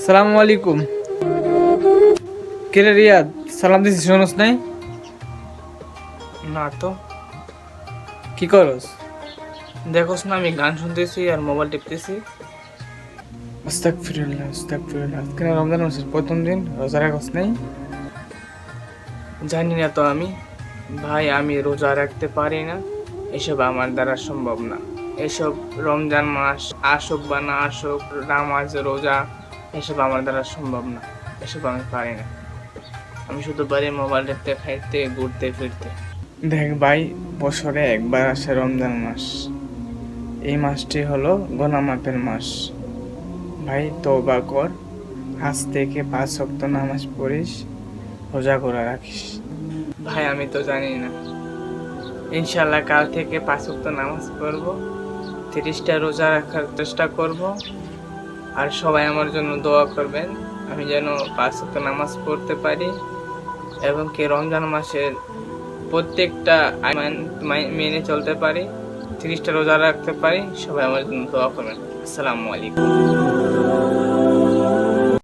সালামু আলাইকুম। কে রে রিয়াদ, সালাম দিছিস শোনস নাই? না তো। কি করস? দেখোস না আমি গান শুনতেছি আর মোবাইল টিপতেছি। আস্তাগফিরুল্লাহ আস্তাগফিরুল্লাহ। আজকে না রমজান মাসের প্রথম দিন, রোজা রাখস নাই? জানি না তো আমি। ভাই আমি রোজা রাখতে পারি না, এসব আমার দ্বারা সম্ভব না। এসব রমজান মাস আসুক বা না আসুক, নামাজ রোজা এসব আমার দ্বারা সম্ভব না। এসব আমি পারি না। আমি শুধু পারি মোবাইল টিপতে, খাইতে, ঘুরতে ফিরতে। দেখ ভাই, বছরে একবার আসে রমজান মাস। এই মাসটি হলো গুনাহ মাফের মাস। ভাই তওবা কর, আজ থেকে 5 ওয়াক্ত নামাজ পড়িস, রোজা করে রাখিস। ভাই আমি তো জানি না। ইনশাল্লাহ কাল থেকে 5 ওয়াক্ত নামাজ পড়বো, 30টা রোজা রাখার চেষ্টা করব। আর সবাই আমার জন্য দোয়া করবেন, আমি যেন 5 ওয়াক্ত নামাজ পড়তে পারি এবং কি রমজান মাসের প্রত্যেকটা আইন মেনে চলতে পারি, 30টা রোজা রাখতে পারি। সবাই আমার জন্য দোয়া করবেন। আসসালামু আলাইকুম।